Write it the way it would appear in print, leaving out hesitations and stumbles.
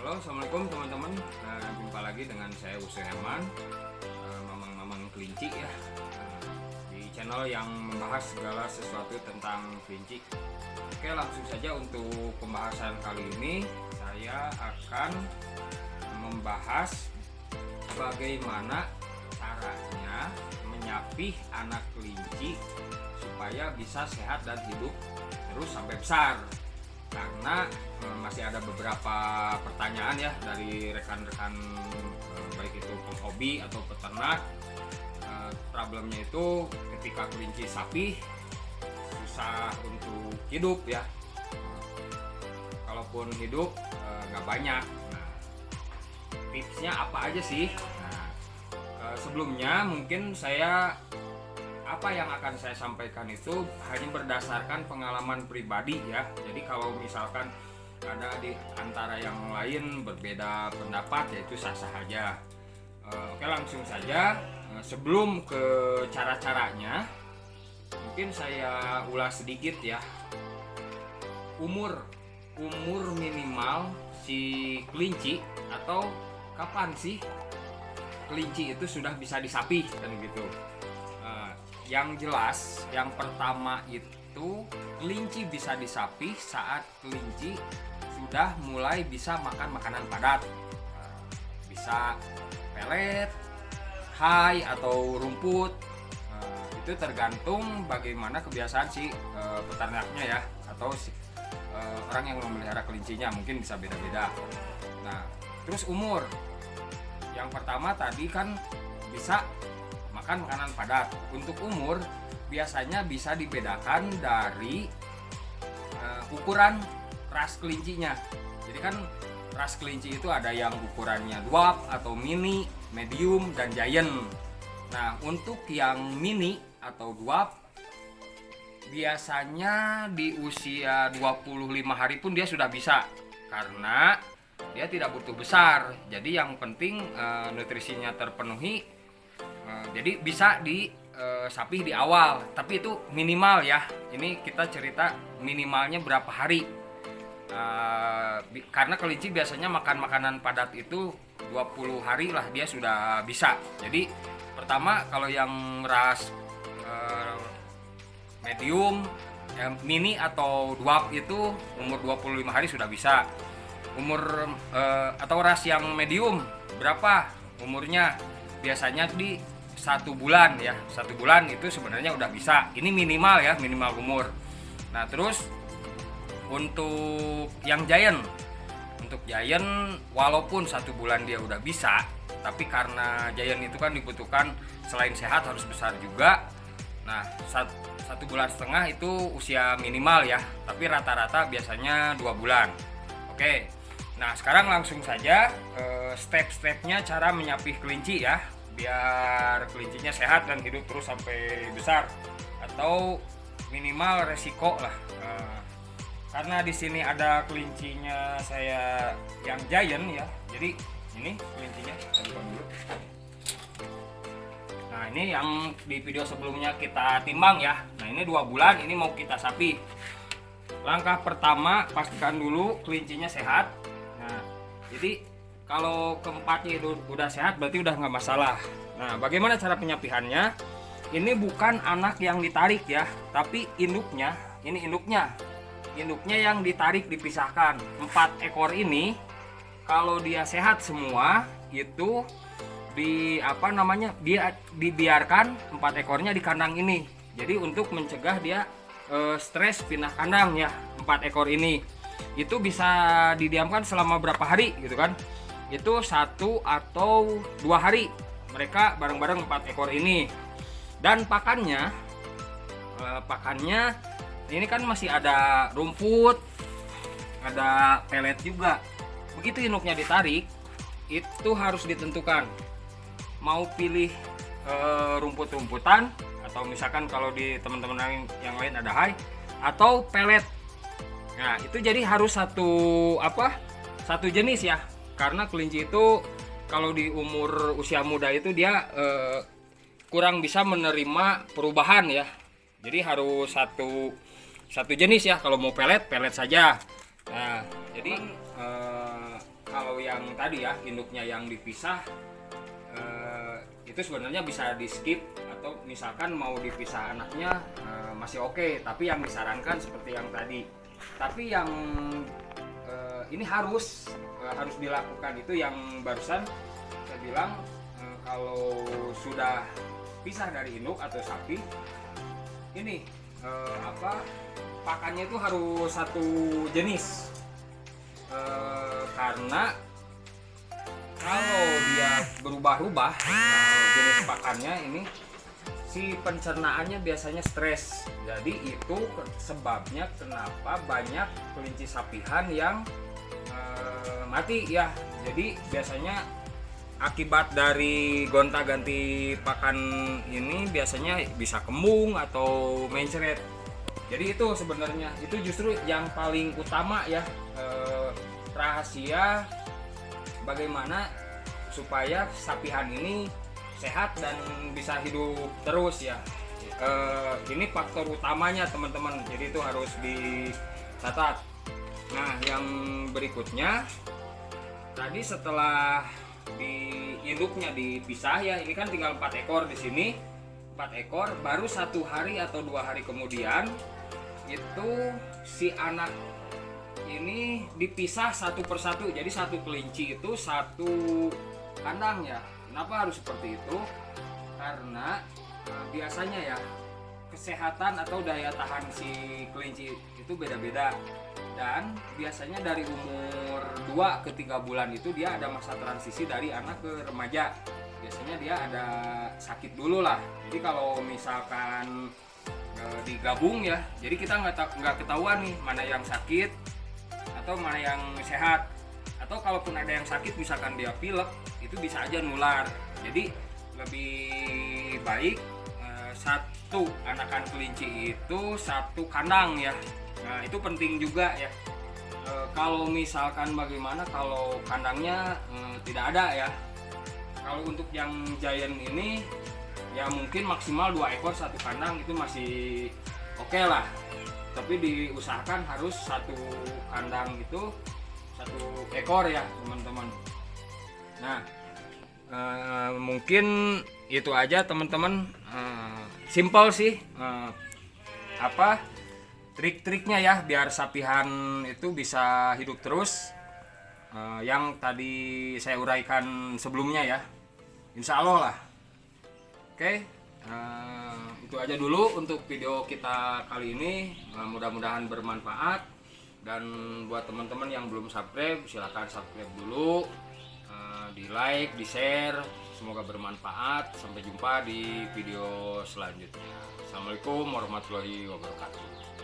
Halo, assalamualaikum teman-teman. Jumpa lagi dengan saya Usu Herman, mamang-mamang kelinci ya, di channel yang membahas segala sesuatu tentang kelinci. Oke, langsung saja untuk pembahasan kali ini saya akan membahas bagaimana caranya menyapih anak kelinci supaya bisa sehat dan hidup terus sampai besar. Karena masih ada beberapa pertanyaan ya dari rekan-rekan baik itu penghobi atau peternak. Problemnya itu ketika kelinci sapi susah untuk hidup ya, kalaupun hidup nggak banyak. Nah, tipsnya apa aja sih? Sebelumnya mungkin apa yang akan saya sampaikan itu hanya berdasarkan pengalaman pribadi ya. Jadi kalau misalkan ada di antara yang lain berbeda pendapat, yaitu sah-sah aja. Oke, langsung saja. Sebelum ke cara-caranya, mungkin saya ulas sedikit ya. Umur minimal si kelinci, atau kapan sih kelinci itu sudah bisa disapih kan gitu. Yang jelas, yang pertama itu kelinci bisa disapih saat kelinci sudah mulai bisa makan makanan padat, bisa pelet, hay atau rumput. Itu tergantung bagaimana kebiasaan si peternaknya ya, atau orang yang memelihara kelincinya, mungkin bisa beda-beda. Nah, terus umur yang pertama tadi kan bisa makan makanan padat. Untuk umur biasanya bisa dibedakan dari ukuran ras kelincinya. Jadi kan ras kelinci itu ada yang ukurannya dwarf atau mini, medium, dan giant. Nah, untuk yang mini atau dwarf biasanya di usia 25 hari pun dia sudah bisa, karena dia tidak butuh besar. Jadi yang penting nutrisinya terpenuhi. Jadi bisa disapih di awal, tapi itu minimal ya. Ini kita cerita minimalnya berapa hari. Karena kelinci biasanya makan makanan padat itu 20 hari lah dia sudah bisa. Jadi pertama kalau yang ras medium, mini atau dwarf itu umur 25 hari sudah bisa. Umur atau ras yang medium berapa umurnya? Biasanya di 1 bulan ya. 1 bulan itu sebenarnya udah bisa. Ini minimal ya, minimal umur. Nah, terus untuk yang giant, walaupun 1 bulan dia udah bisa, tapi karena giant itu kan dibutuhkan selain sehat harus besar juga. Nah, 1,5 bulan itu usia minimal ya, tapi rata-rata biasanya 2 bulan. Oke. Nah, sekarang langsung saja step-stepnya cara menyapih kelinci ya, biar kelincinya sehat dan hidup terus sampai besar, atau minimal resiko lah. Karena di sini ada kelincinya saya yang giant ya, jadi ini kelincinya saya buka dulu. Nah, ini yang di video sebelumnya kita timbang ya. Nah, ini 2 bulan, ini mau kita sapi. Langkah pertama, pastikan dulu kelincinya sehat. Nah, jadi kalau keempatnya itu udah sehat berarti udah nggak masalah. Nah, bagaimana cara penyapihannya? Ini bukan anak yang ditarik ya, tapi induknya. Ini induknya yang ditarik, dipisahkan. 4 ekor ini kalau dia sehat semua itu dia dibiarkan 4 ekornya di kandang ini. Jadi untuk mencegah dia stres pindah kandang ya, 4 ekor ini itu bisa didiamkan selama berapa hari gitu kan. Itu 1 atau 2 hari mereka bareng-bareng 4 ekor ini. Dan pakannya ini kan masih ada rumput, ada pelet juga. Begitu induknya ditarik, itu harus ditentukan mau pilih rumput-rumputan, atau misalkan kalau di teman-teman yang lain ada hay, atau pelet. Nah, itu jadi harus satu jenis ya, karena kelinci itu kalau di umur usia muda itu dia kurang bisa menerima perubahan ya. Jadi harus satu jenis ya. Kalau mau pelet saja. Nah, jadi kalau yang tadi ya induknya yang dipisah itu sebenarnya bisa di skip, atau misalkan mau dipisah anaknya masih oke, tapi yang disarankan seperti yang tadi. Tapi yang ini harus dilakukan itu yang barusan saya bilang, kalau sudah pisah dari induk atau sapi ini pakannya itu harus satu jenis, karena kalau dia berubah-ubah jenis pakannya ini, si pencernaannya biasanya stres. Jadi itu sebabnya kenapa banyak kelinci sapihan yang mati ya. Jadi biasanya akibat dari gonta-ganti pakan ini biasanya bisa kembung atau mencret. Jadi itu sebenarnya itu justru yang paling utama ya, rahasia bagaimana supaya sapihan ini sehat dan bisa hidup terus ya. Ini faktor utamanya teman-teman, jadi itu harus dicatat. Nah, yang berikutnya tadi setelah di induknya dipisah ya, ini kan tinggal 4 ekor di sini, 4 ekor, baru 1 hari atau 2 hari kemudian itu si anak ini dipisah satu persatu. Jadi satu kelinci itu satu kandang ya. Kenapa harus seperti itu? Karena biasanya ya kesehatan atau daya tahan si kelinci itu beda-beda, dan biasanya dari umur 2 ke 3 bulan itu dia ada masa transisi dari anak ke remaja. Biasanya dia ada sakit dulu lah. Jadi kalau misalkan digabung ya, jadi kita nggak ketahuan nih mana yang sakit atau mana yang sehat. Atau kalaupun ada yang sakit misalkan dia pilek, itu bisa aja nular. Jadi lebih baik satu anakan kelinci itu satu kandang ya. Nah itu penting juga ya. Kalau misalkan bagaimana kalau kandangnya tidak ada ya. Kalau untuk yang giant ini ya mungkin maksimal 2 ekor satu kandang itu masih oke lah. Tapi diusahakan harus satu kandang itu 1 ekor ya teman-teman. Nah mungkin itu aja teman-teman, simple sih trik-triknya ya biar sapihan itu bisa hidup terus, yang tadi saya uraikan sebelumnya ya, insya Allah lah. Oke, itu aja dulu untuk video kita kali ini, mudah-mudahan bermanfaat. Dan buat teman-teman yang belum subscribe, silahkan subscribe dulu, di like, di share, semoga bermanfaat. Sampai jumpa di video selanjutnya. Assalamualaikum warahmatullahi wabarakatuh.